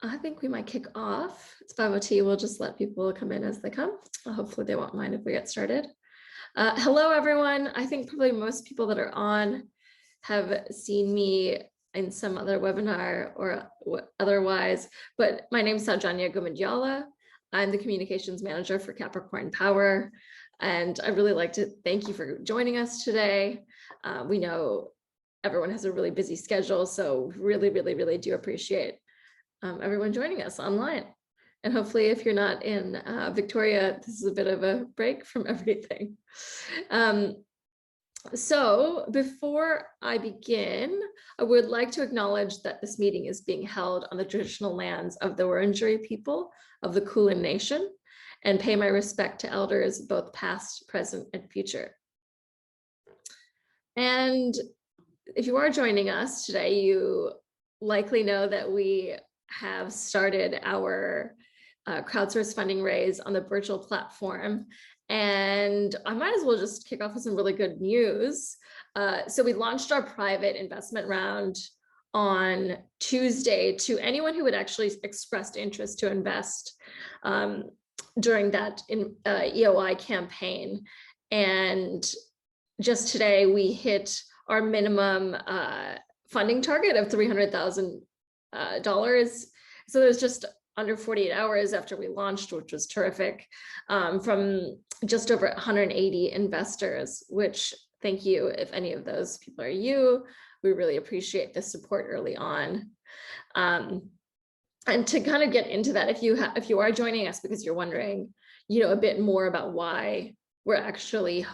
I think we might kick off. It's 5:02. We'll just let people come in as they come. Hopefully they won't mind if we get started. Hello, everyone. I think probably most people that are on have seen me in some other webinar or otherwise, but my name is Saujanya Gumandyala. I'm the communications manager for Capricorn Power, and I'd really like to thank you for joining us today. We know everyone has a really busy schedule, so really do appreciate everyone joining us online. And hopefully if you're not in Victoria, this is a bit of a break from everything. So before I begin, I would like to acknowledge that this meeting is being held on the traditional lands of the Wurundjeri people of the Kulin Nation, and pay my respect to elders, both past, present, and future. And if you are joining us today, you likely know that we have started our crowdsource funding raise on the virtual platform. And I might as well just kick off with some really good news. So we launched our private investment round on Tuesday to anyone who had actually expressed interest to invest during that EOI campaign. And just today we hit our minimum funding target of $300,000. So there's just under 48 hours after we launched, which was terrific, from just over 180 investors, which thank you if any of those people are you. We really appreciate the support early on. And to kind of get into that, if you are joining us because you're wondering, a bit more about why we're actually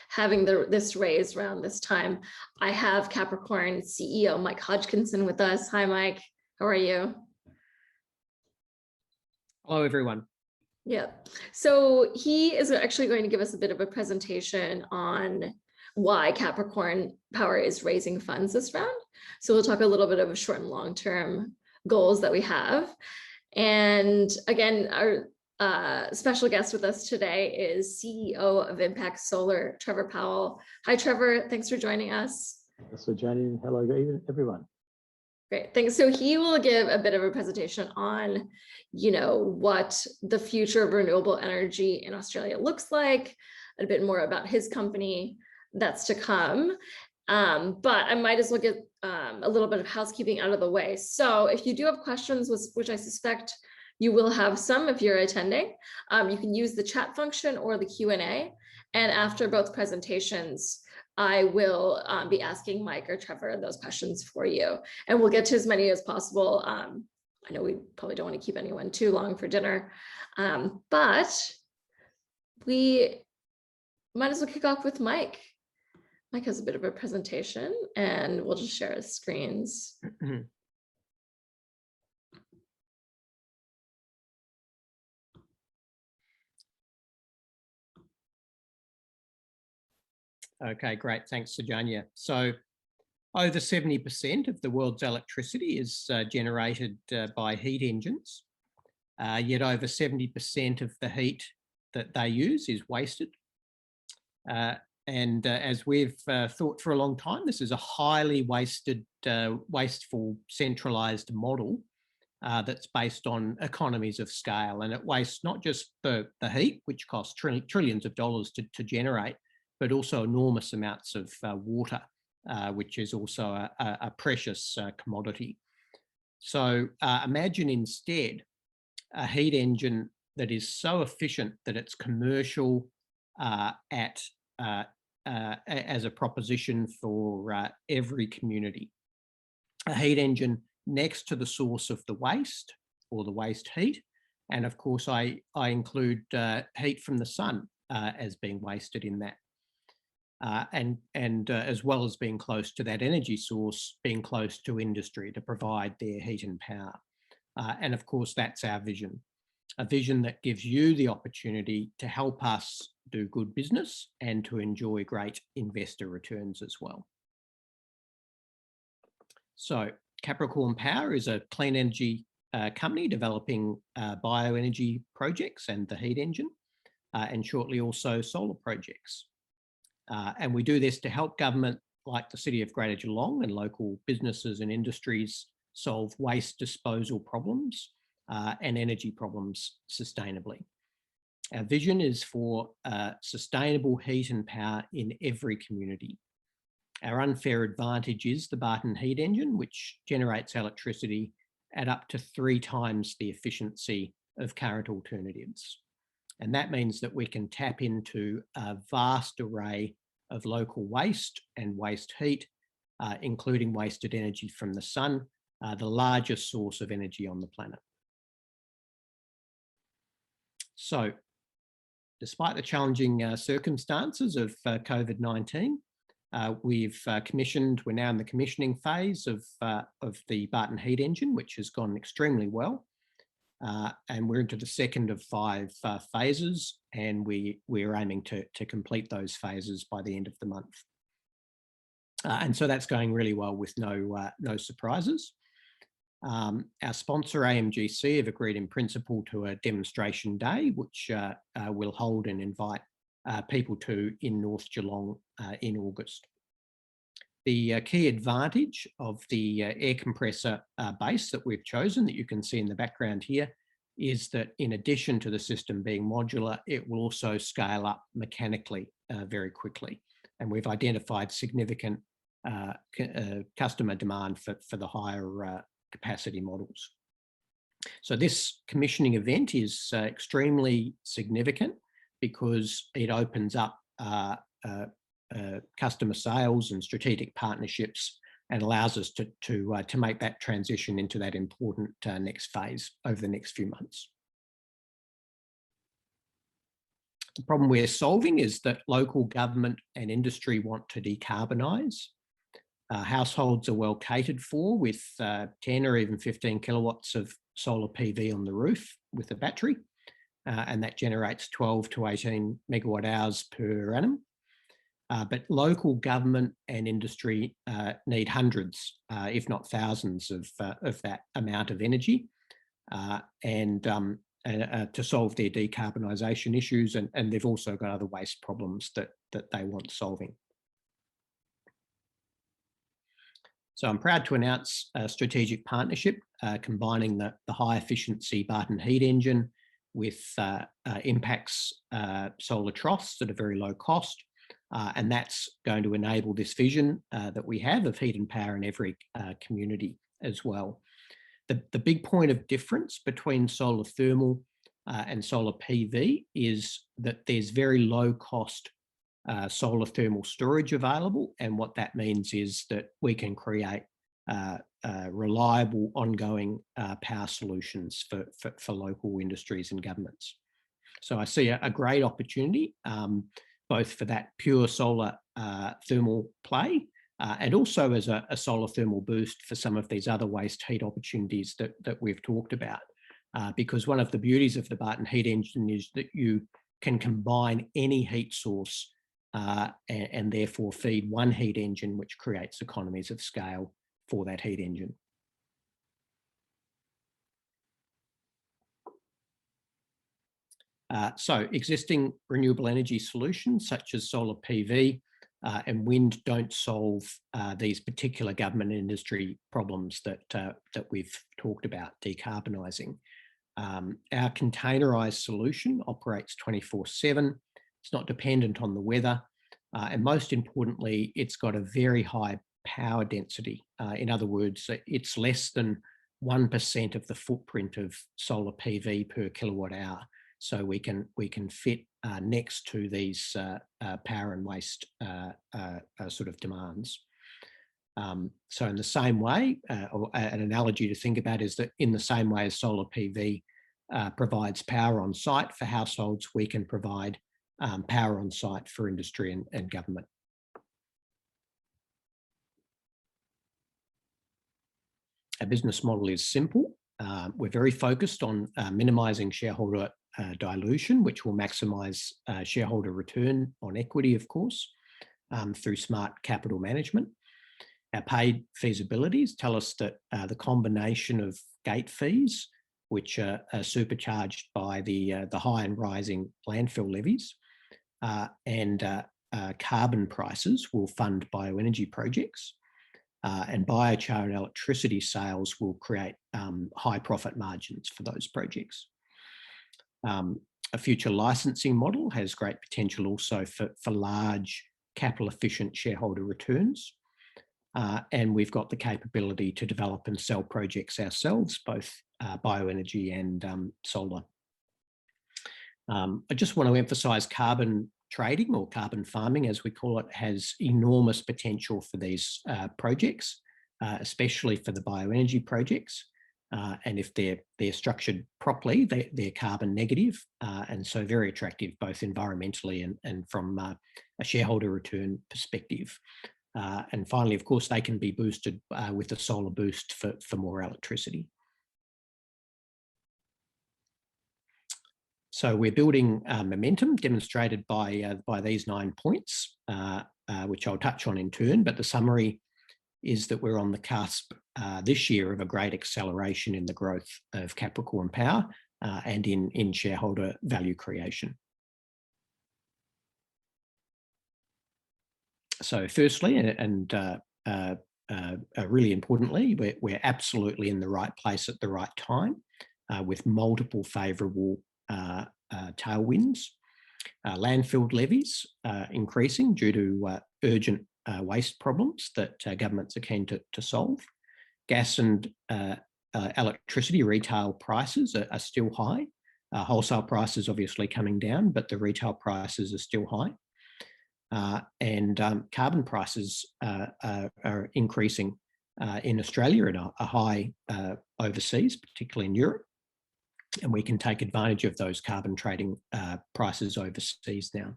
having this raise around this time, I have Capricorn CEO Mike Hodgkinson with us. Hi, Mike. How are you? Hello, everyone. Yeah. So he is actually going to give us a bit of a presentation on why Capricorn Power is raising funds this round. So we'll talk a little bit of short and long-term goals that we have. And again, our special guest with us today is CEO of Impact Solar, Trevor Powell. Hi, Trevor. Thanks for joining us. So, Jenny, hello, everyone. Great, thanks. So he will give a bit of a presentation on, what the future of renewable energy in Australia looks like, a bit more about his company that's to come. But I might as well get a little bit of housekeeping out of the way. So if you do have questions, which I suspect you will have some if you're attending, you can use the chat function or the Q&A. And after both presentations, I will be asking Mike or Trevor those questions for you. And we'll get to as many as possible. I know we probably don't want to keep anyone too long for dinner, but we might as well kick off with Mike. Mike has a bit of a presentation and we'll just share his screens. Okay, great. Thanks, Saujanya. So over 70% of the world's electricity is generated by heat engines, yet over 70% of the heat that they use is wasted. And as we've thought for a long time, this is a highly wasteful, centralised model that's based on economies of scale. And it wastes not just the heat, which costs trillions of dollars to generate, but also enormous amounts of water, which is also a precious commodity. So imagine instead a heat engine that is so efficient that it's commercial as a proposition for every community. A heat engine next to the source of the waste or the waste heat. And of course, I include heat from the sun as being wasted in that. And as well as being close to that energy source, being close to industry to provide their heat and power. And of course, that's our vision, a vision that gives you the opportunity to help us do good business and to enjoy great investor returns as well. So Capricorn Power is a clean energy company developing bioenergy projects and the heat engine, and shortly also solar projects. And we do this to help government like the City of Greater Geelong and local businesses and industries solve waste disposal problems and energy problems sustainably. Our vision is for sustainable heat and power in every community. Our unfair advantage is the Barton heat engine, which generates electricity at up to 3 times the efficiency of current alternatives. And that means that we can tap into a vast array of local waste and waste heat, including wasted energy from the sun, the largest source of energy on the planet. So, despite the challenging circumstances of COVID-19, we're now in the commissioning phase of the Barton heat engine, which has gone extremely well. And we're into the second of 5 phases, and we're aiming to complete those phases by the end of the month. And so that's going really well with no surprises. Our sponsor AMGC have agreed in principle to a demonstration day, which we'll hold and invite people to in North Geelong in August. The key advantage of the air compressor base that we've chosen, that you can see in the background here, is that in addition to the system being modular, it will also scale up mechanically very quickly. And we've identified significant customer demand for the higher capacity models. So this commissioning event is extremely significant because it opens up customer sales and strategic partnerships and allows us to make that transition into that important next phase over the next few months. The problem we're solving is that local government and industry want to decarbonise. Households are well catered for with 10 or even 15 kilowatts of solar PV on the roof with a battery, and that generates 12 to 18 megawatt hours per annum. But local government and industry need hundreds, if not thousands of that amount of energy to solve their decarbonisation issues, and they've also got other waste problems that they want solving. So I'm proud to announce a strategic partnership combining the high efficiency Barton heat engine with Impact's solar troughs at a very low cost. And that's going to enable this vision that we have of heat and power in every community as well. The big point of difference between solar thermal and solar PV is that there's very low cost solar thermal storage available, and what that means is that we can create reliable ongoing power solutions for local industries and governments. So I see a great opportunity both for that pure solar thermal play and also as a solar thermal boost for some of these other waste heat opportunities that we've talked about. Because one of the beauties of the Barton heat engine is that you can combine any heat source and therefore feed one heat engine, which creates economies of scale for that heat engine. So existing renewable energy solutions such as solar PV and wind don't solve these particular government and industry problems that we've talked about decarbonising. Our containerised solution operates 24/7. It's not dependent on the weather. And most importantly, it's got a very high power density. In other words, it's less than 1% of the footprint of solar PV per kilowatt hour. So we can fit next to these power and waste sort of demands. So in the same way, or an analogy to think about is that in the same way as solar PV provides power on site for households, we can provide power on site for industry and government. Our business model is simple. We're very focused on minimising shareholder dilution, which will maximise shareholder return on equity, of course, through smart capital management. Our paid feasibilities tell us that the combination of gate fees, which are supercharged by the high and rising landfill levies, and carbon prices will fund bioenergy projects. and biochar and electricity sales will create high profit margins for those projects. A future licensing model has great potential also for large capital efficient shareholder returns. And we've got the capability to develop and sell projects ourselves, both bioenergy and solar. I just want to emphasise carbon trading, or carbon farming as we call it, has enormous potential for these projects, especially for the bioenergy projects. And if they're structured properly, they're carbon negative, and so very attractive both environmentally and from a shareholder return perspective. And finally, of course, they can be boosted with the solar boost for more electricity. So we're building momentum demonstrated by these 9 points, which I'll touch on in turn, but the summary is that we're on the cusp this year of a great acceleration in the growth of Capricorn Power and in shareholder value creation. So firstly, and really importantly, we're absolutely in the right place at the right time with multiple favourable tailwinds. Landfill levies increasing due to urgent waste problems that governments are keen to solve. Gas and electricity retail prices are still high. Wholesale prices obviously coming down, but the retail prices are still high. And carbon prices are increasing in Australia and are high overseas, particularly in Europe. And we can take advantage of those carbon trading prices overseas now.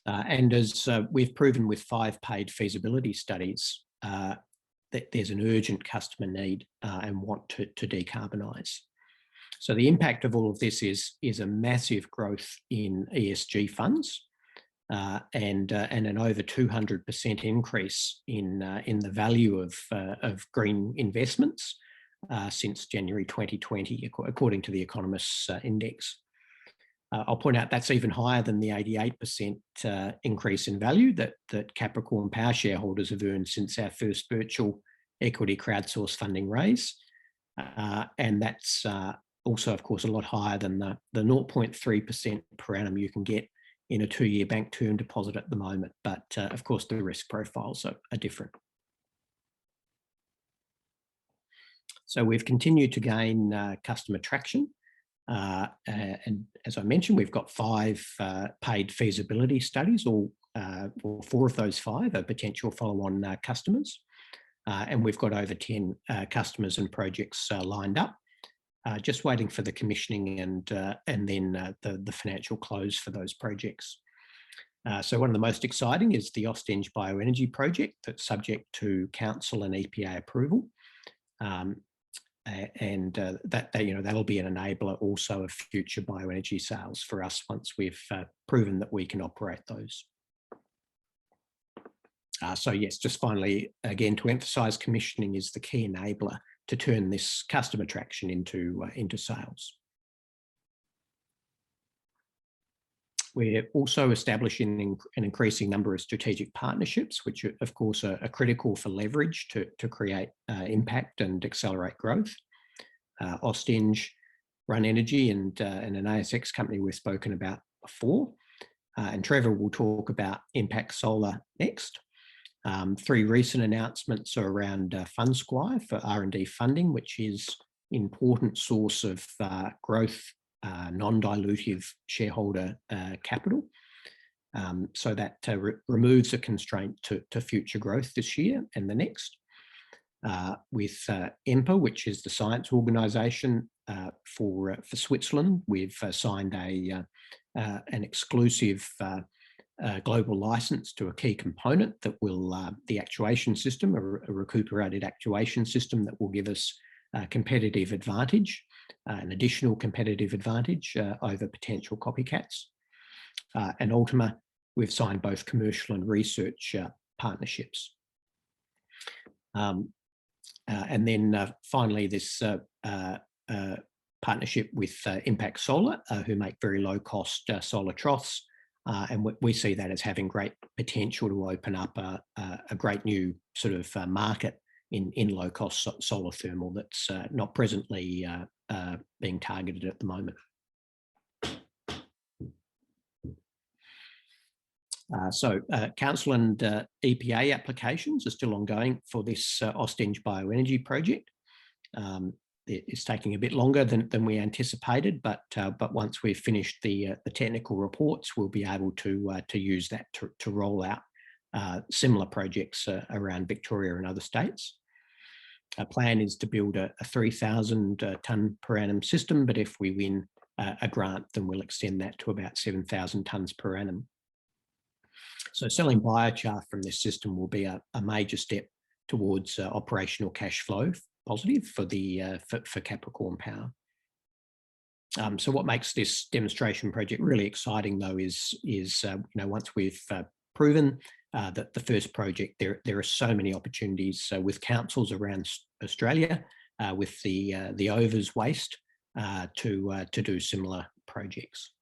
And as we've proven with 5 paid feasibility studies, that there's an urgent customer need and want to decarbonise. So the impact of all of this is a massive growth in ESG funds and an over 200% increase in the value of green investments since January 2020, according to the Economists Index. I'll point out that's even higher than the 88% increase in value that Capricorn Power shareholders have earned since our first virtual equity crowdsource funding raise. And that's also, of course, a lot higher than the 0.3% per annum you can get in a 2-year bank term deposit at the moment. But of course, the risk profiles are different. So we've continued to gain customer traction. And as I mentioned, we've got 5 paid feasibility studies, or 4 of those 5 are potential follow-on customers. And we've got over 10 customers and projects lined up, just waiting for the commissioning and then the financial close for those projects. So one of the most exciting is the Ostenge Bioenergy Project that's subject to council and EPA approval. And that'll be an enabler also of future bioenergy sales for us once we've proven that we can operate those. So yes, just finally, again, to emphasise, commissioning is the key enabler to turn this customer traction into sales. We're also establishing an increasing number of strategic partnerships, which of course are critical for leverage to create impact and accelerate growth. Ostenge, Run Energy and an ASX company we've spoken about before. And Trevor will talk about Impact Solar next. 3 recent announcements are around FundSquire for R&D funding, which is an important source of growth, non-dilutive shareholder capital. So that removes a constraint to future growth this year and the next. With EMPA, which is the science organisation for Switzerland, we've signed an exclusive global license to a key component that will, the actuation system, a recuperated actuation system that will give us a competitive advantage, an additional competitive advantage over potential copycats. And Ultima, we've signed both commercial and research partnerships. And then finally, this partnership with Impact Solar, who make very low cost solar troughs And we see that as having great potential to open up a great new sort of market in low-cost solar thermal that's not presently being targeted at the moment. Council and EPA applications are still ongoing for this Ostend bioenergy project. It's taking a bit longer than we anticipated, but once we've finished the technical reports, we'll be able to use that to roll out similar projects around Victoria and other states. Our plan is to build a 3,000 tonne per annum system, but if we win a grant, then we'll extend that to about 7,000 tonnes per annum. So selling biochar from this system will be a major step towards operational cash flow positive for Capricorn Power. So what makes this demonstration project really exciting, though, is once we've proven that the first project, there are so many opportunities with councils around Australia with the overs waste to do similar projects.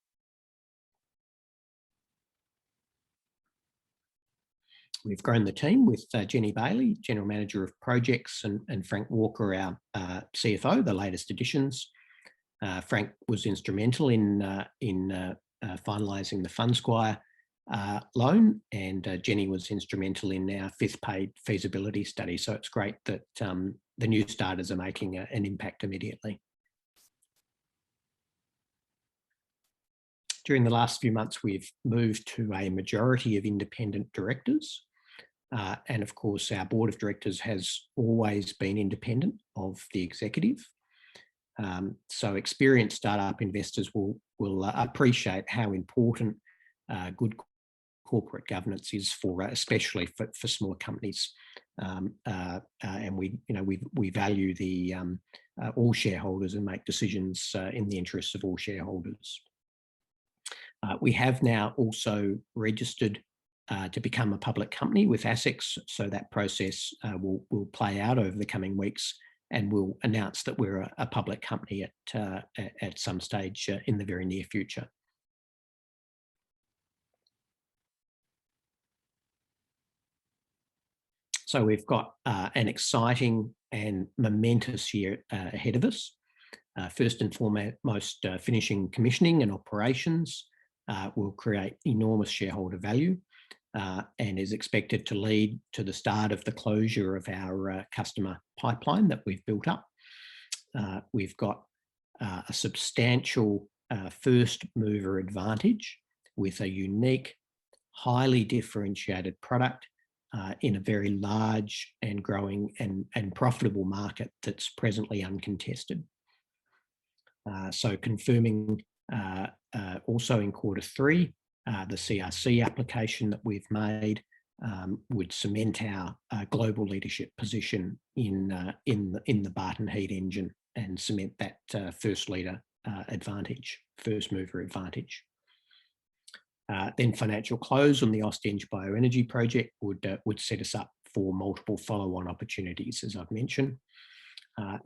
We've grown the team with Jenny Bailey, General Manager of Projects, and Frank Walker, our CFO, the latest additions. Frank was instrumental in finalising the FundSquire loan, and Jenny was instrumental in our 5th paid feasibility study. So it's great that the new starters are making an impact immediately. During the last few months, we've moved to a majority of independent directors. And of course, our board of directors has always been independent of the executive. So experienced startup investors will appreciate how important good corporate governance is for, especially for smaller companies. And we value the all shareholders and make decisions in the interests of all shareholders. We have now also registered to become a public company with ASX, so that process will play out over the coming weeks, and we'll announce that we're a public company at some stage in the very near future. So we've got an exciting and momentous year ahead of us. First and foremost, finishing commissioning and operations will create enormous shareholder value. And is expected to lead to the start of the closure of our customer pipeline that we've built up. We've got a substantial first mover advantage with a unique, highly differentiated product in a very large and growing and profitable market that's presently uncontested. So confirming also in Q3, the CRC application that we've made would cement our global leadership position in the Barton heat engine and cement that first mover advantage. Then financial close on the Ostend bioenergy project would set us up for multiple follow-on opportunities, as I've mentioned.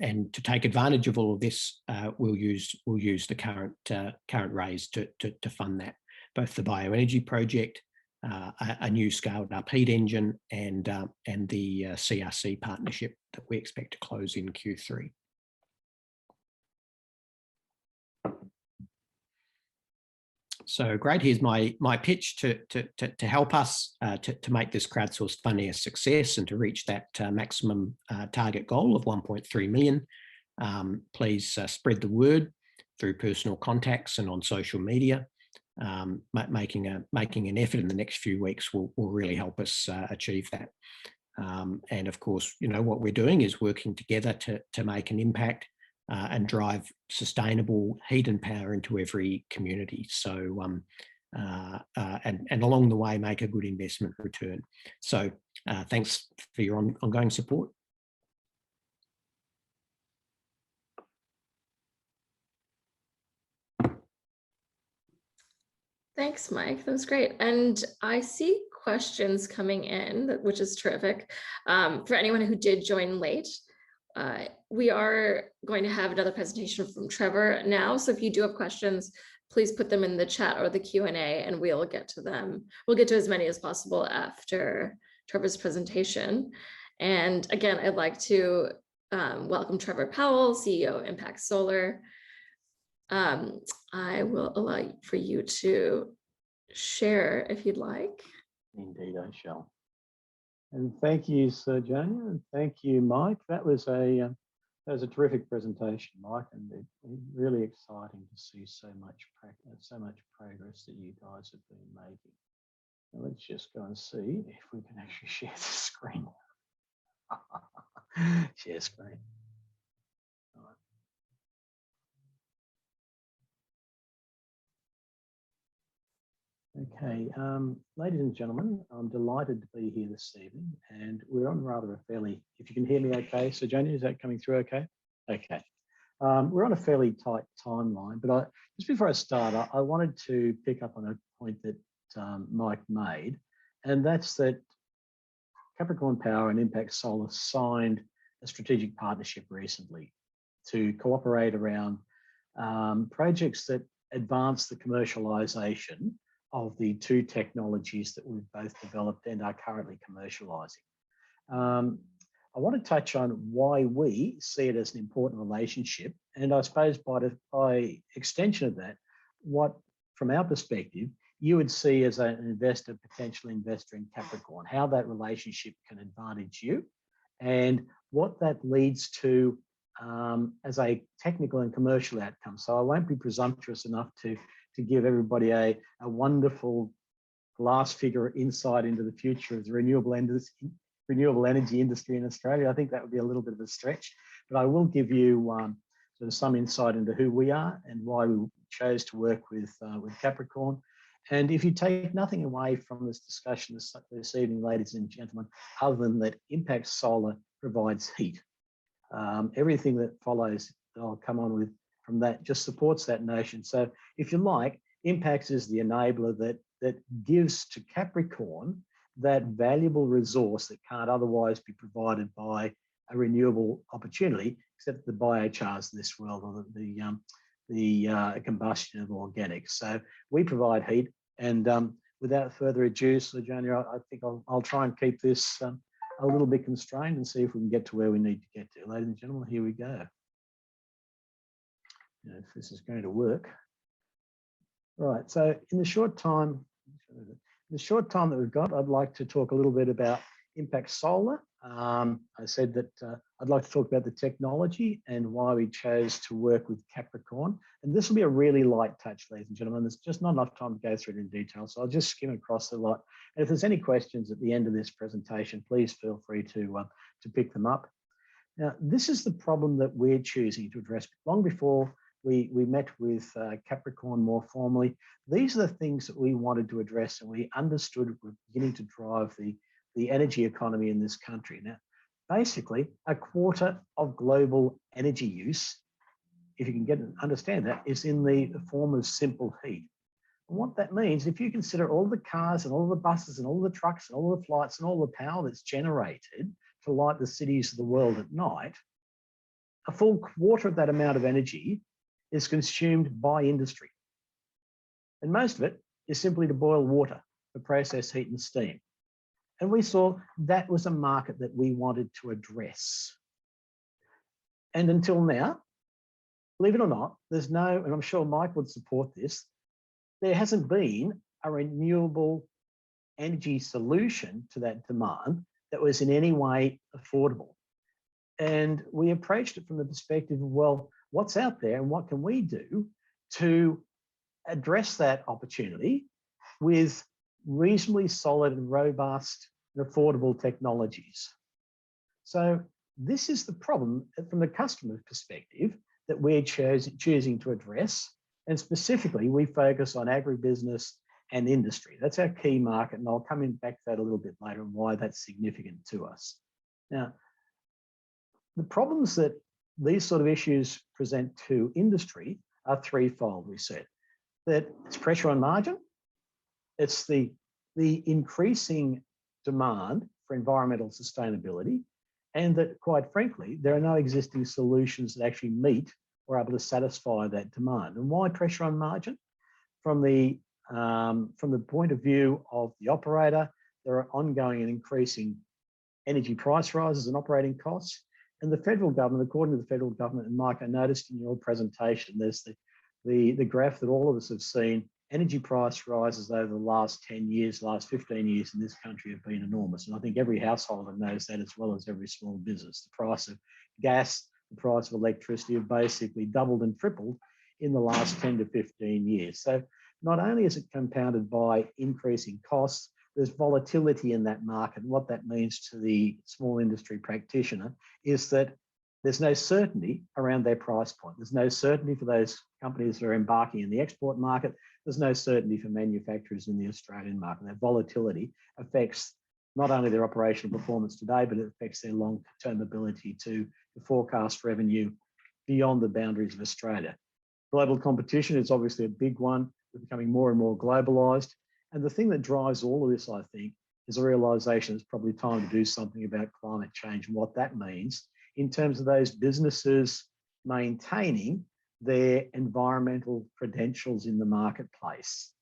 And to take advantage of all of this, we'll use the current raise to fund that. Both the bioenergy project, a new scaled up heat engine, and the CRC partnership that we expect to close in Q3. So great, here's my pitch to help us to make this crowdsourced funding a success and to reach that maximum target goal of 1.3 million. Please spread the word through personal contacts and on social media. Making an effort in the next few weeks will really help us achieve that. And of course, what we're doing is working together to make an impact and drive sustainable heat and power into every community. So and along the way, make a good investment return. So thanks for your ongoing support. Thanks, Mike. That was great. And I see questions coming in, which is terrific. For anyone who did join late, we are going to have another presentation from Trevor now. So if you do have questions, please put them in the chat or the Q&A and we'll get to them. We'll get to as many as possible after Trevor's presentation. And again, I'd like to welcome Trevor Powell, CEO of Impact Solar. I will allow for you to share if you'd like. Indeed, I shall. And thank you, Sir Jania, and thank you, Mike. That was a terrific presentation, Mike, and it's really exciting to see so much progress that you guys have been making. Now let's just go and see if we can actually share the screen. Share screen. Okay, ladies and gentlemen, I'm delighted to be here this evening, and we're on rather a fairly, if you can hear me okay, so Jania, is that coming through okay? Okay. We're on a fairly tight timeline, but just before I start, I wanted to pick up on a point that Mike made, and that's that Capricorn Power and Impact Solar signed a strategic partnership recently to cooperate around projects that advance the commercialisation of the two technologies that we've both developed and are currently commercialising. I want to touch on why we see it as an important relationship, and I suppose by extension of that, what from our perspective you would see as an investor, potential investor in Capricorn, how that relationship can advantage you, and what that leads to as a technical and commercial outcome. So I won't be presumptuous enough to give everybody a wonderful glass figure insight into the future of the renewable energy industry in Australia. I think that would be a little bit of a stretch, but I will give you sort of some insight into who we are and why we chose to work with Capricorn. And if you take nothing away from this discussion this evening, ladies and gentlemen, other than that Impact Solar provides heat. Everything that follows that I'll come on with from that just supports that notion. So if you like, Impacts is the enabler that gives to Capricorn that valuable resource that can't otherwise be provided by a renewable opportunity, except the biochars of this world or the combustion of organics. So we provide heat, and without further ado, so Jania, I think I'll try and keep this a little bit constrained and see if we can get to where we need to get to. Ladies and gentlemen, here we go. If this is going to work. Right, so in the short time that we've got, I'd like to talk a little bit about Impact Solar. I said that I'd like to talk about the technology and why we chose to work with Capricorn. And this will be a really light touch, ladies and gentlemen. There's just not enough time to go through it in detail, so I'll just skim across a lot. And if there's any questions at the end of this presentation, please feel free to pick them up. Now, this is the problem that we're choosing to address. Long before we met with Capricorn more formally, these are the things that we wanted to address, and we understood were beginning to drive the energy economy in this country. Now, basically, a quarter of global energy use, if you can understand that, is in the form of simple heat. And what that means, if you consider all the cars and all the buses and all the trucks and all the flights and all the power that's generated to light the cities of the world at night, a full quarter of that amount of energy is consumed by industry. And most of it is simply to boil water, to process heat and steam. And we saw that was a market that we wanted to address. And until now, believe it or not, there's no, and I'm sure Mike would support this, there hasn't been a renewable energy solution to that demand that was in any way affordable. And we approached it from the perspective of, well, what's out there and what can we do to address that opportunity with reasonably solid and robust and affordable technologies. So this is the problem from the customer perspective that we're choosing to address. And specifically, we focus on agribusiness and industry. That's our key market, and I'll come back to that a little bit later and why that's significant to us. Now, the problems that these sort of issues present to industry are threefold, we said. That it's pressure on margin, it's the increasing demand for environmental sustainability, and that, quite frankly, there are no existing solutions that actually meet or are able to satisfy that demand. And why pressure on margin? From the point of view of the operator, there are ongoing and increasing energy price rises and operating costs. And the federal government, according to the federal government, and Mike, I noticed in your presentation, there's the graph that all of us have seen. Energy price rises over the last 10 years, last 15 years in this country have been enormous. And I think every householder knows that, as well as every small business. The price of gas, the price of electricity have basically doubled and tripled in the last 10 to 15 years. So not only is it compounded by increasing costs, there's volatility in that market. And what that means to the small industry practitioner is that there's no certainty around their price point. There's no certainty for those companies that are embarking in the export market. There's no certainty for manufacturers in the Australian market. That volatility affects not only their operational performance today, but it affects their long-term ability to forecast revenue beyond the boundaries of Australia. Global competition is obviously a big one. We're becoming more and more globalised. And the thing that drives all of this, I think, is a realisation it's probably time to do something about climate change and what that means in terms of those businesses maintaining their environmental credentials in the marketplace.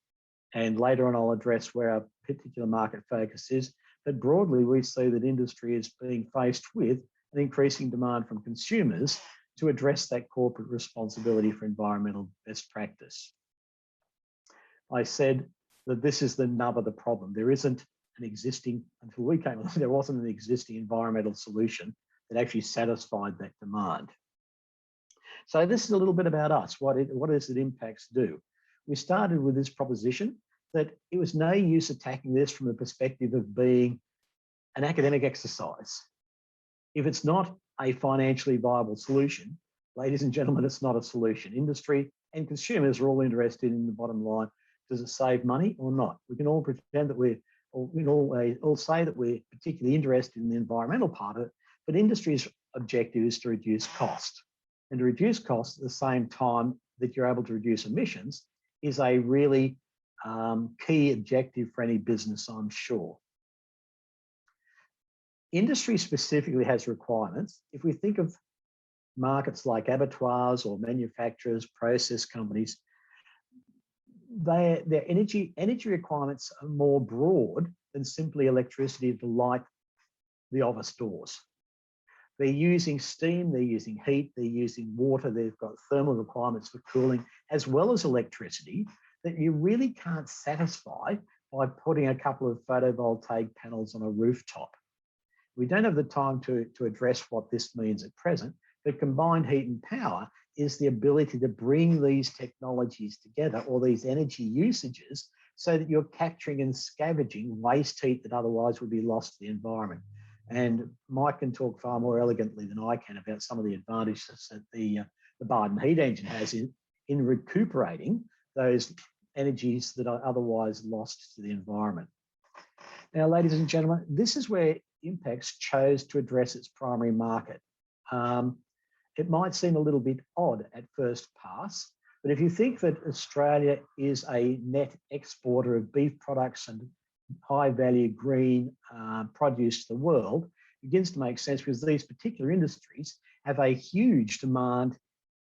And later on, I'll address where our particular market focus is. But broadly, we see that industry is being faced with an increasing demand from consumers to address that corporate responsibility for environmental best practice. I said that this is the nub of the problem. There isn't an existing, until we came along, there wasn't an existing environmental solution that actually satisfied that demand. So this is a little bit about us. What does it impacts do? We started with this proposition that it was no use attacking this from the perspective of being an academic exercise. If it's not a financially viable solution, ladies and gentlemen, it's not a solution. Industry and consumers are all interested in the bottom line. Does it save money or not? We can all pretend that we can all say that we're particularly interested in the environmental part of it, but industry's objective is to reduce cost. And to reduce costs at the same time that you're able to reduce emissions is a really key objective for any business, I'm sure. Industry specifically has requirements. If we think of markets like abattoirs or manufacturers, process companies, their energy requirements are more broad than simply electricity to light the office doors. They're using steam, they're using heat, they're using water, they've got thermal requirements for cooling, as well as electricity, that you really can't satisfy by putting a couple of photovoltaic panels on a rooftop. We don't have the time to address what this means at present, but combined heat and power is the ability to bring these technologies together, or these energy usages, so that you're capturing and scavenging waste heat that otherwise would be lost to the environment. And Mike can talk far more elegantly than I can about some of the advantages that the Barden heat engine has in recuperating those energies that are otherwise lost to the environment. Now, ladies and gentlemen, this is where Impex chose to address its primary market. It might seem a little bit odd at first pass, but if you think that Australia is a net exporter of beef products and high value green produce to the world, it begins to make sense, because these particular industries have a huge demand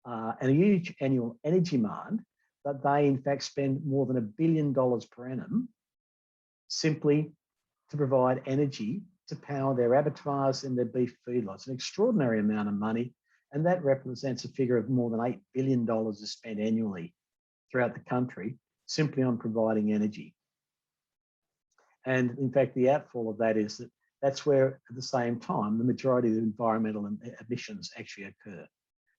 and a huge annual energy demand, that they in fact spend more than $1 billion per annum simply to provide energy to power their abattoirs and their beef feedlots. An extraordinary amount of money, and that represents a figure of more than $8 billion is spent annually throughout the country simply on providing energy. And in fact, the outfall of that is that that's where, at the same time, the majority of the environmental emissions actually occur.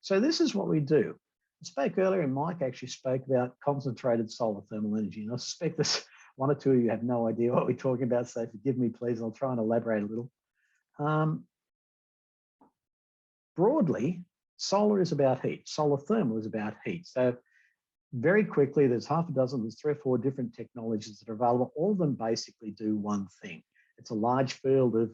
So this is what we do. I spoke earlier, and Mike actually spoke about concentrated solar thermal energy. And I suspect this one or two of you have no idea what we're talking about, so forgive me, please. I'll try and elaborate a little. Broadly, solar is about heat. Solar thermal is about heat. So very quickly, there's half a dozen, there's 3 or 4 different technologies that are available. All of them basically do one thing. It's a large field of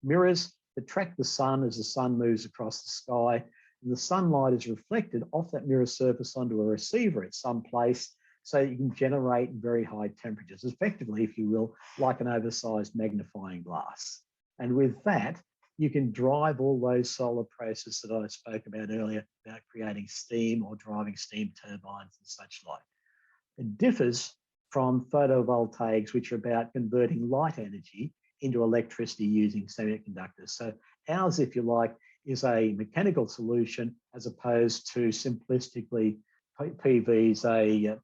mirrors that track the sun as the sun moves across the sky. And the sunlight is reflected off that mirror surface onto a receiver at some place, so that you can generate very high temperatures, effectively, if you will, like an oversized magnifying glass. And with that, you can drive all those solar processes that I spoke about earlier about creating steam or driving steam turbines and such like. It differs from photovoltaics, which are about converting light energy into electricity using semiconductors. So ours, if you like, is a mechanical solution as opposed to simplistically PV's an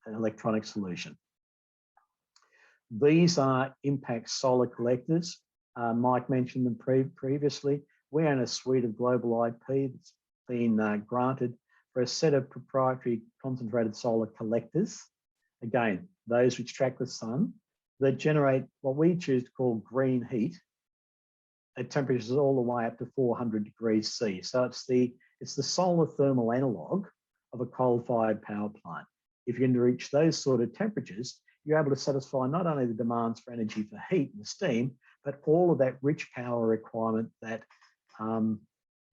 electronic solution. These are impact solar collectors. Mike mentioned them previously. We're in a suite of global IP that's been granted for a set of proprietary concentrated solar collectors. Again, those which track the sun, that generate what we choose to call green heat at temperatures all the way up to 400 degrees C. So it's the solar thermal analog of a coal-fired power plant. If you can reach those sort of temperatures, you're able to satisfy not only the demands for energy for heat and steam, but all of that rich power requirement that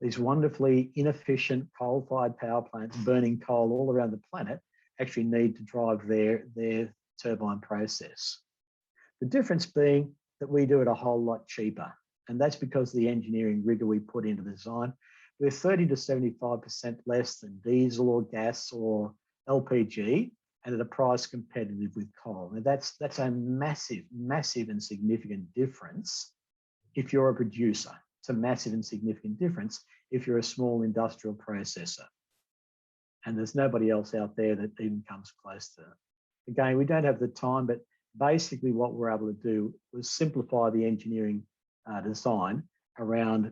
these wonderfully inefficient coal-fired power plants burning coal all around the planet actually need to drive their turbine process. The difference being that we do it a whole lot cheaper. And that's because of the engineering rigor we put into the design. We're 30 to 75% less than diesel or gas or LPG, and at a price competitive with coal. Now that's a massive, massive and significant difference if you're a producer. It's a massive and significant difference if you're a small industrial processor. And there's nobody else out there that even comes close to it. Again, we don't have the time, but basically what we're able to do was simplify the engineering design around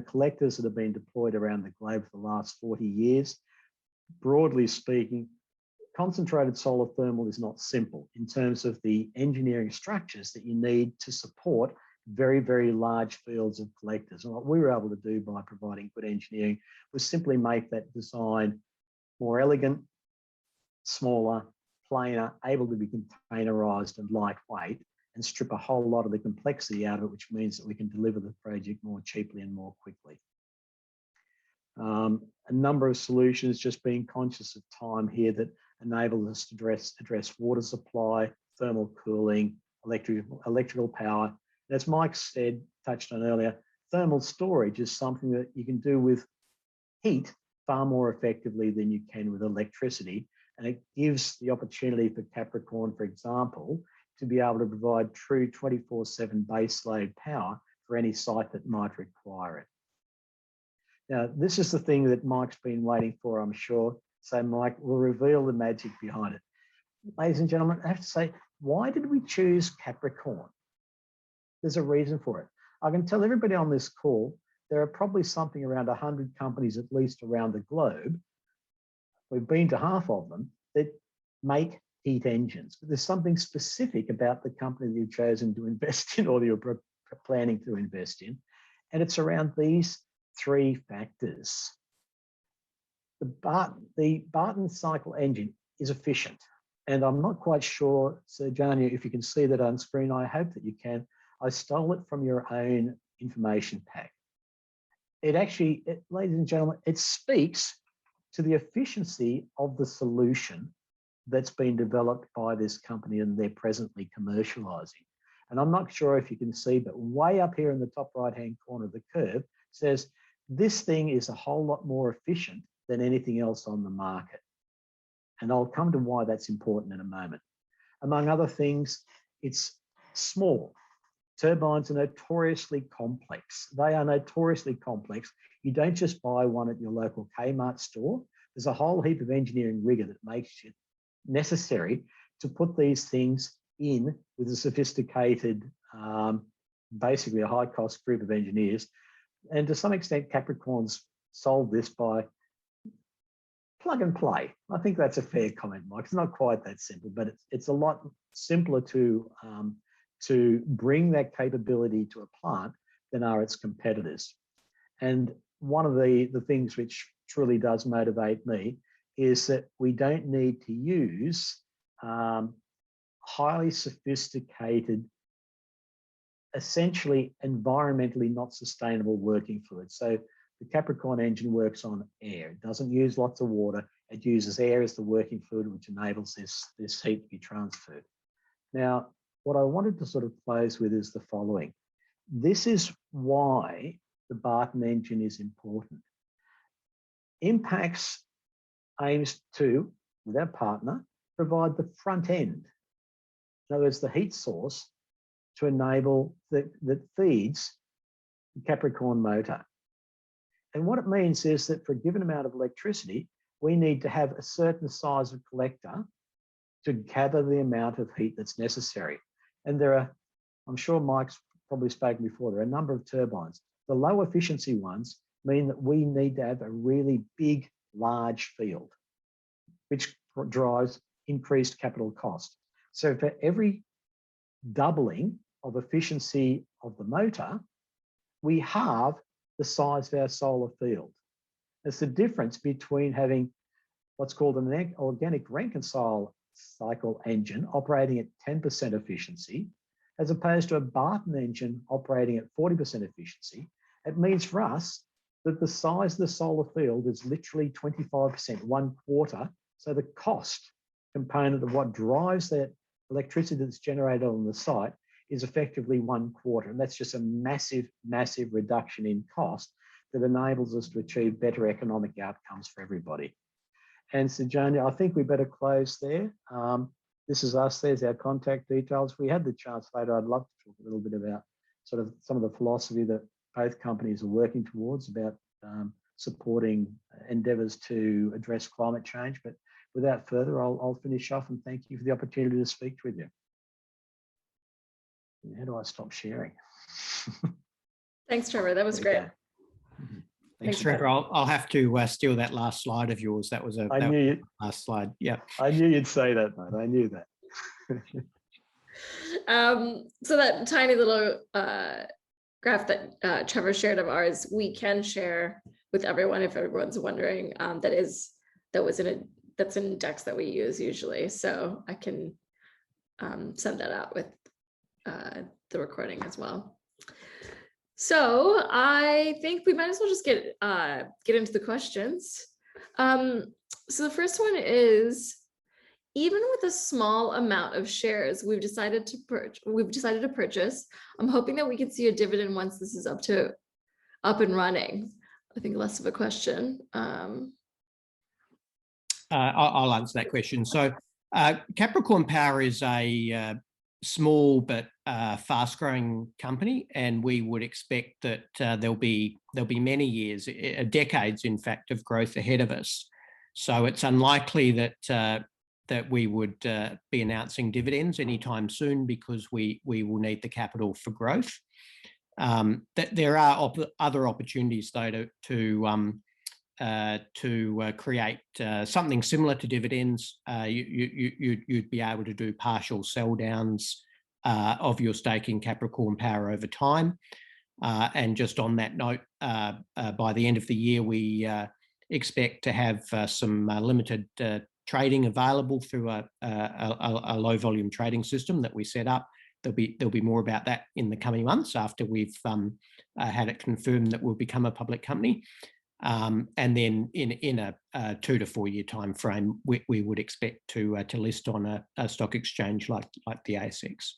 collectors that have been deployed around the globe for the last 40 years. Broadly speaking, concentrated solar thermal is not simple in terms of the engineering structures that you need to support very, very large fields of collectors. And what we were able to do by providing good engineering was simply make that design more elegant, smaller, plainer, able to be containerized and lightweight, and strip a whole lot of the complexity out of it, which means that we can deliver the project more cheaply and more quickly. A number of solutions, just being conscious of time here, that enable us to address water supply, thermal cooling, electrical power. And as Mike said, touched on earlier, thermal storage is something that you can do with heat far more effectively than you can with electricity. And it gives the opportunity for Capricorn, for example, to be able to provide true 24/7 baseload power for any site that might require it. Now, this is the thing that Mike's been waiting for, I'm sure. So Mike will reveal the magic behind it. Ladies and gentlemen, I have to say, why did we choose Capricorn? There's a reason for it. I can tell everybody on this call, there are probably something around 100 companies, at least around the globe. We've been to half of them that make heat engines. But there's something specific about the company that you've chosen to invest in or you're planning to invest in. And it's around these three factors. The Barton cycle engine is efficient. And I'm not quite sure, Sir Jania, if you can see that on screen. I hope that you can. I stole it from your own information pack. It actually, ladies and gentlemen, it speaks to the efficiency of the solution that's been developed by this company and they're presently commercializing. And I'm not sure if you can see, but way up here in the top right-hand corner of the curve says, this thing is a whole lot more efficient than anything else on the market. And I'll come to why that's important in a moment. Among other things, it's small. Turbines are notoriously complex. They are notoriously complex. You don't just buy one at your local Kmart store. There's a whole heap of engineering rigor that makes it necessary to put these things in with a sophisticated, basically a high-cost group of engineers. And to some extent, Capricorn's solved this by plug and play. I think that's a fair comment, Mike. It's not quite that simple, but it's a lot simpler to bring that capability to a plant than are its competitors. And one of the things which truly does motivate me is that we don't need to use highly sophisticated, essentially environmentally not sustainable working fluids. So the Capricorn engine works on air. It doesn't use lots of water. It uses air as the working fluid, which enables this heat to be transferred. Now, what I wanted to sort of close with is the following. this is why the Barton engine is important. Impacts aims to, with our partner, provide the front end. In other words, the heat source to enable that feeds the Capricorn motor. And what it means is that for a given amount of electricity, we need to have a certain size of collector to gather the amount of heat that's necessary. And there are, I'm sure Mike's probably spoken before, there are a number of turbines. The low efficiency ones mean that we need to have a really big, large field, which drives increased capital cost. So for every doubling of efficiency of the motor, we halve the size of our solar field. It's the difference between having what's called an organic Rankine cycle engine operating at 10% efficiency, as opposed to a Barton engine operating at 40% efficiency. It means for us that the size of the solar field is literally 25%, 1/4. So the cost component of what drives that electricity that's generated on the site is effectively 1/4. And that's just a massive, massive reduction in cost that enables us to achieve better economic outcomes for everybody. And so, Joni, I think we better close there. This is us. There's our contact details. If we had the chance later, I'd love to talk a little bit about sort of some of the philosophy that both companies are working towards about supporting endeavours to address climate change. But without further, I'll finish off and thank you for the opportunity to speak with you. How do I stop sharing? Thanks, Trevor. That was great. Thanks, Trevor. I'll have to steal that last slide of yours. That was last slide. Yeah. I knew you'd say that, mate. I knew that. So that tiny little graph that Trevor shared of ours, we can share with everyone if everyone's wondering. That's an index that we use usually. So I can send that out with the recording as well. So I think we might as well just get into the questions. So the first one is, even with a small amount of shares we've decided to purchase, I'm hoping that we can see a dividend once this is up and running. I think less of a question. I'll answer that question. So Capricorn Power is a small but fast-growing company, and we would expect that there'll be many years, decades, in fact, of growth ahead of us. So it's unlikely that we would be announcing dividends anytime soon, because we will need the capital for growth. There are other opportunities, though, to create something similar to dividends. You'd be able to do partial sell downs of your stake in Capricorn Power over time. And just on that note, by the end of the year, we expect to have some limited trading available through a low volume trading system that we set up. There'll be more about that in the coming months after we've had it confirmed that we'll become a public company. And then in a 2 to 4 year time frame, we would expect to list on a stock exchange like the ASX.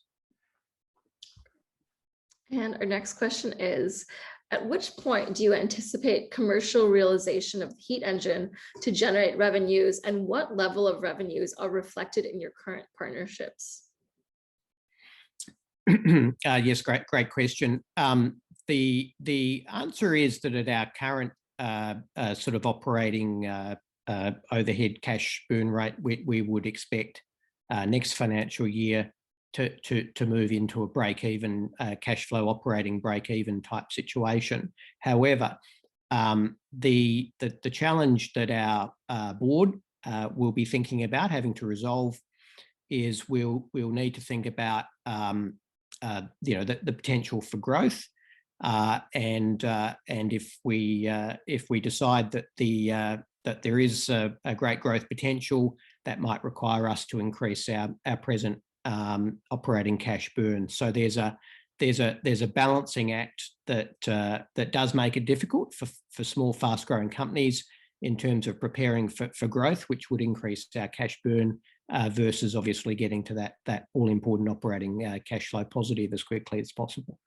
And our next question is, at which point do you anticipate commercial realization of the heat engine to generate revenues, and what level of revenues are reflected in your current partnerships? Yes, great question. The answer is that at our current sort of operating overhead cash burn rate, we would expect next financial year to move into a break-even cash flow operating break-even type situation. However, the challenge that our board will be thinking about having to resolve is we'll need to think about the potential for growth, and if we decide that that there is a great growth potential, that might require us to increase our present operating cash burn. So there's a balancing act that does make it difficult for small, fast-growing companies in terms of preparing for growth, which would increase our cash burn versus obviously getting to that all-important operating cash flow positive as quickly as possible.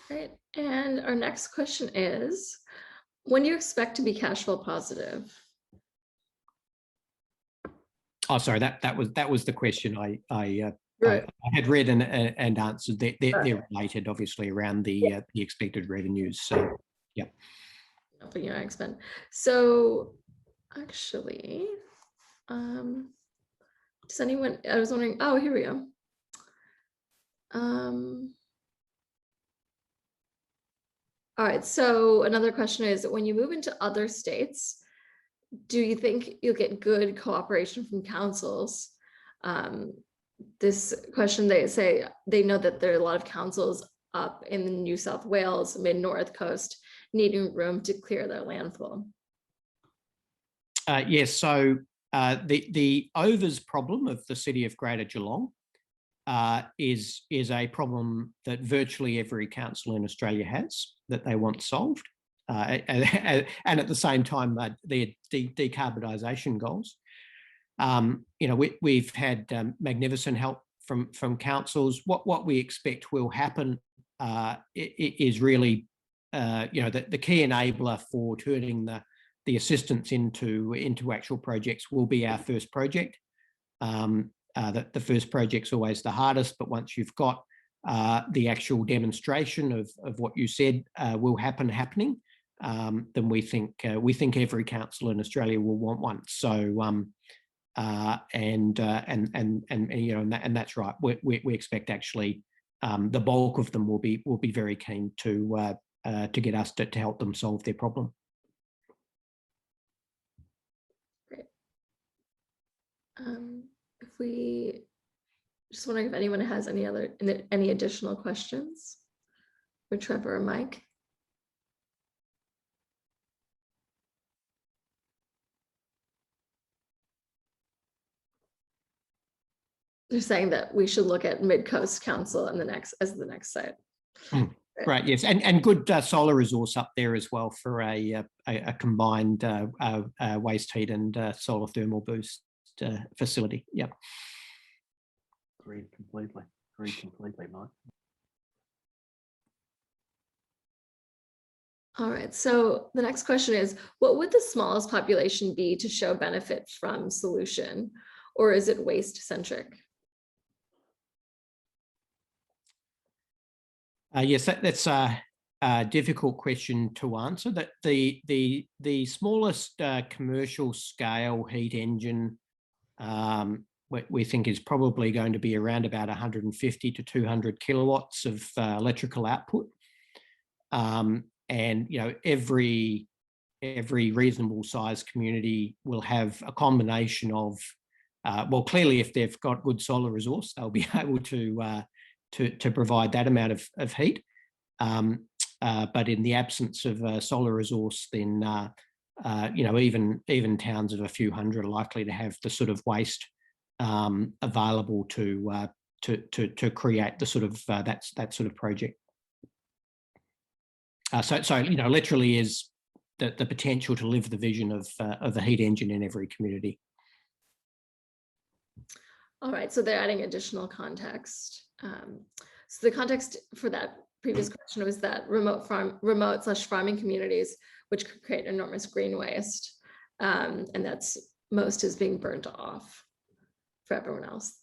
Great. And our next question is, when do you expect to be cash flow positive? Oh, sorry, that was the question I Right. I had read and answered. They're Right. related, obviously, around the expected revenues. So, yeah. But you know, I expend. So actually, does anyone, I was wondering, oh, here we go. All right, so another question is, when you move into other states, do you think you'll get good cooperation from councils? This question, they say they know that there are a lot of councils up in the New South Wales, mid-north coast, needing room to clear their landfill. Yes, so the overs problem of the city of Greater Geelong is a problem that virtually every council in Australia has that they want solved, and at the same time their decarbonisation goals. You know, we've had magnificent help from councils. What we expect will happen is really, you know, the key enabler for turning the assistance into actual projects will be our first project. The first project's always the hardest, but once you've got the actual demonstration of what you said will happening, then we think every council in Australia will want one. So and you know, and that's right. We expect actually the bulk of them will be very keen to get us to help them solve their problem. Great. If we just wondering if anyone has any additional questions for Trevor or Mike. They're saying that we should look at Mid-Coast Council and as the next site. Right. Yes, and good solar resource up there as well for a combined waste heat and solar thermal boost facility. Yep. Agreed completely, Mike. All right, so the next question is, what would the smallest population be to show benefit from solution, or is it waste centric? Yes, that's a difficult question to answer. That the smallest commercial scale heat engine we think is probably going to be around about 150 to 200 kilowatts of electrical output. And you know, every reasonable sized community will have a combination of well, clearly if they've got good solar resource, they'll be able to provide that amount of heat. But in the absence of solar resource, then you know, even towns of a few hundred are likely to have the sort of waste available to create the sort of that sort of project. So you know, literally is the potential to live the vision of the heat engine in every community. All right, so they're adding additional context. So the context for that previous question was that remote/farming communities, which could create enormous green waste, and that's most is being burnt off for everyone else.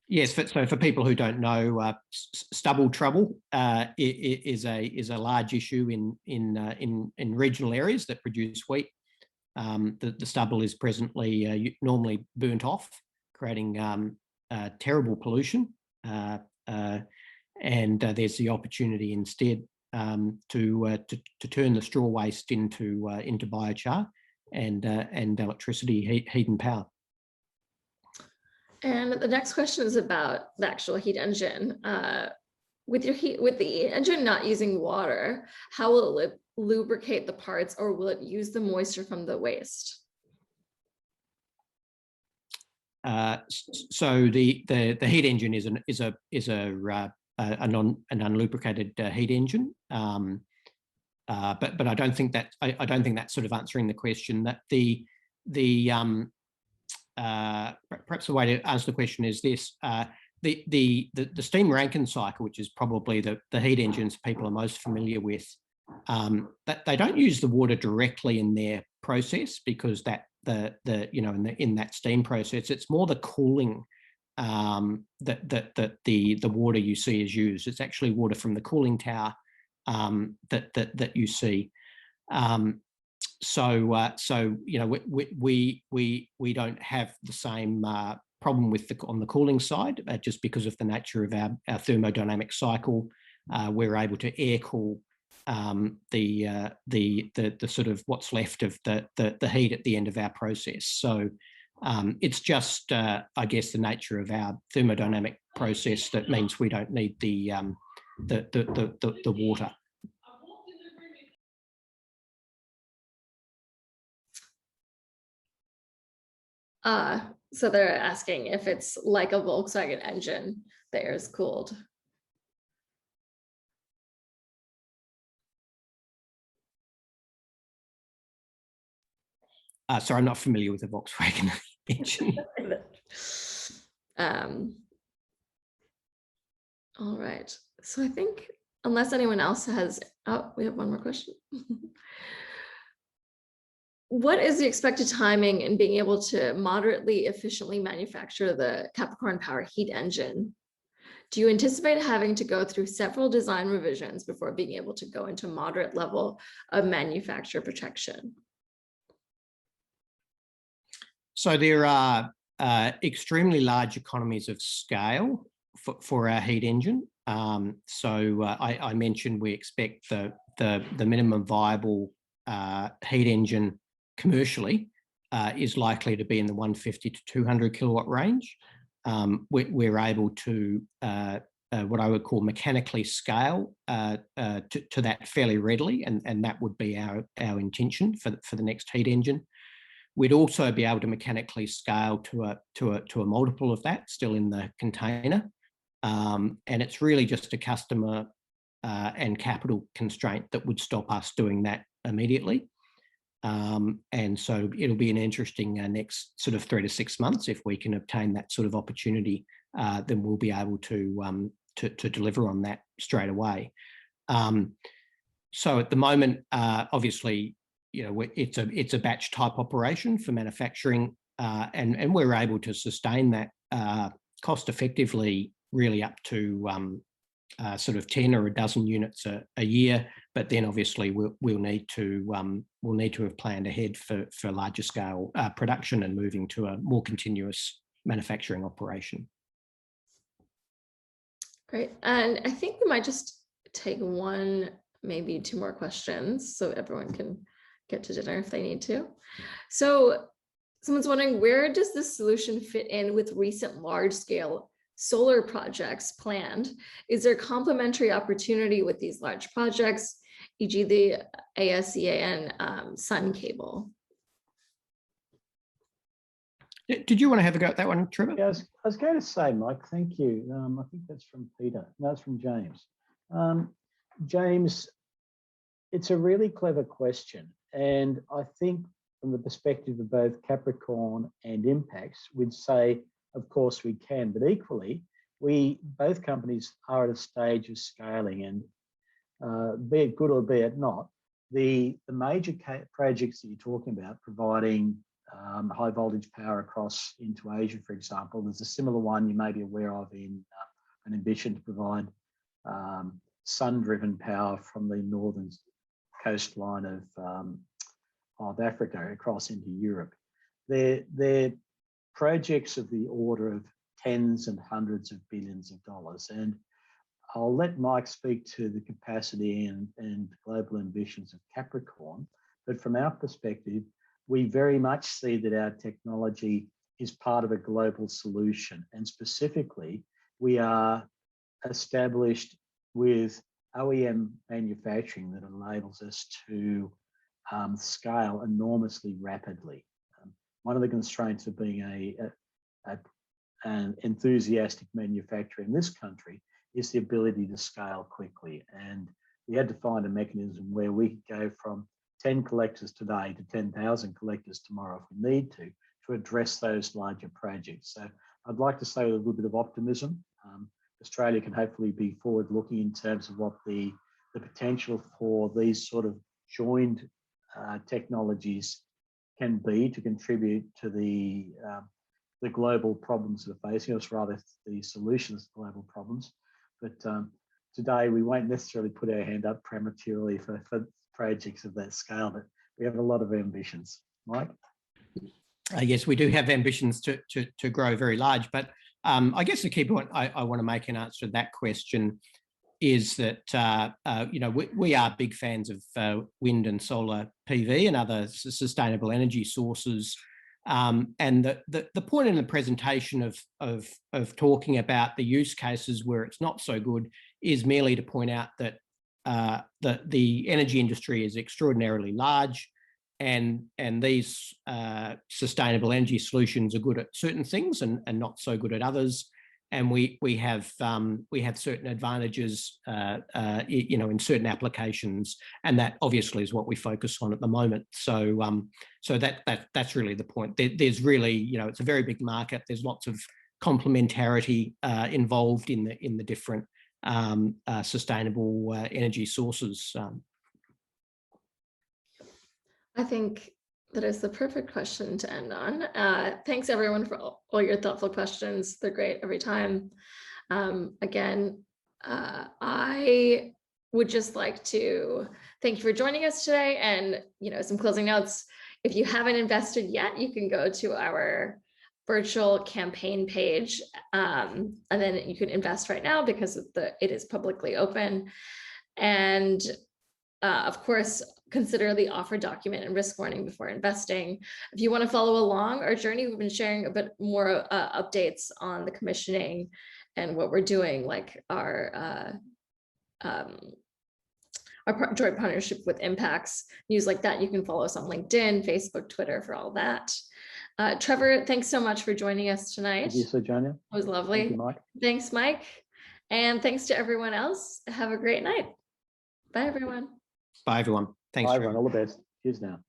Yes, so for people who don't know, stubble trouble is a large issue in regional areas that produce wheat. The stubble is presently normally burnt off, creating terrible pollution, and there's the opportunity instead to turn the straw waste into biochar and electricity, heat and power. And the next question is about the actual heat engine. With the engine not using water, how will it lubricate the parts, or will it use the moisture from the waste? So the heat engine is an unlubricated heat engine, but I don't think that's sort of answering the question. That perhaps the way to answer the question is this: the steam Rankine cycle, which is probably the heat engines people are most familiar with, that they don't use the water directly in their process, because that in that steam process, it's more the cooling that the water you see is used. It's actually water from the cooling tower that you see. So we don't have the same problem with on the cooling side, just because of the nature of our thermodynamic cycle. We're able to air cool the sort of what's left of the heat at the end of our process. So it's just, I guess, the nature of our thermodynamic process that means we don't need the water. So they're asking if it's like a Volkswagen engine, the air is cooled. Sorry, I'm not familiar with the Volkswagen engine. All right. So I think, unless anyone else has, oh, we have one more question. What is the expected timing in being able to moderately efficiently manufacture the Capricorn Power heat engine? Do you anticipate having to go through several design revisions before being able to go into moderate level of manufacturer protection? So there are extremely large economies of scale for our heat engine. I mentioned we expect the minimum viable heat engine commercially is likely to be in the 150 to 200 kilowatt range. We're able to what I would call mechanically scale to that fairly readily, and that would be our intention for the next heat engine. We'd also be able to mechanically scale to a multiple of that, still in the container, and it's really just a customer and capital constraint that would stop us doing that immediately. And so it'll be an interesting next sort of 3 to 6 months. If we can obtain that sort of opportunity, then we'll be able to deliver on that straight away. So at the moment, obviously, it's a batch type operation for manufacturing, and we're able to sustain that cost effectively, really up to sort of 10 or a dozen units a year. But then obviously we'll need to have planned ahead for larger scale production and moving to a more continuous manufacturing operation. Great. And I think we might just take one, maybe 2 more questions so everyone can get to dinner if they need to. So someone's wondering, where does this solution fit in with recent large scale solar projects planned? Is there complementary opportunity with these large projects, e.g. the ASEAN sun cable? Did you want to have a go at that one, Trevor? Yeah, I was going to say, Mike, thank you. I think that's from Peter. No, it's from James. James, it's a really clever question. And I think from the perspective of both Capricorn and Impacts, we'd say, of course we can, but equally, both companies are at a stage of scaling, and be it good or be it not, the major projects that you're talking about, providing high voltage power across into Asia, for example, there's a similar one you may be aware of in an ambition to provide sun-driven power from the northern coastline of Africa across into Europe. They're projects of the order of tens and hundreds of billions of dollars. And I'll let Mike speak to the capacity and global ambitions of Capricorn. But from our perspective, we very much see that our technology is part of a global solution. And specifically, we are established with OEM manufacturing that enables us to scale enormously rapidly. One of the constraints of being an enthusiastic manufacturer in this country is the ability to scale quickly. And we had to find a mechanism where we could go from 10 collectors today to 10,000 collectors tomorrow if we need to address those larger projects. So I'd like to say with a little bit of optimism Australia can hopefully be forward-looking in terms of what the potential for these sort of joined technologies can be to contribute to the global problems that are facing us, rather the solutions to global problems. But today we won't necessarily put our hand up prematurely for projects of that scale, but we have a lot of ambitions. Mike? Yes, we do have ambitions to grow very large, but I guess the key point I want to make in answer to that question is that we are big fans of wind and solar PV and other sustainable energy sources. And the point in the presentation of talking about the use cases where it's not so good is merely to point out that the energy industry is extraordinarily large, and these sustainable energy solutions are good at certain things and not so good at others. And we have certain advantages, in certain applications, and that obviously is what we focus on at the moment. So that's really the point. There's really, it's a very big market. There's lots of complementarity involved in the different sustainable energy sources. I think that is the perfect question to end on. Thanks everyone for all your thoughtful questions. They're great every time. Again, I would just like to thank you for joining us today, and some closing notes. If you haven't invested yet, you can go to our virtual campaign page, and then you can invest right now because it is publicly open. And of course, consider the offer document and risk warning before investing. If you want to follow along our journey, we've been sharing a bit more updates on the commissioning and what we're doing, like our joint partnership with Impacts, news like that. You can follow us on LinkedIn, Facebook, Twitter for all that. Trevor, thanks so much for joining us tonight. Thank you, Sojourner. It was lovely. Thank you, Mike. Thanks, Mike. And thanks to everyone else. Have a great night. Bye, everyone. Bye, everyone. Thanks. Bye, everyone. All the best. Cheers now.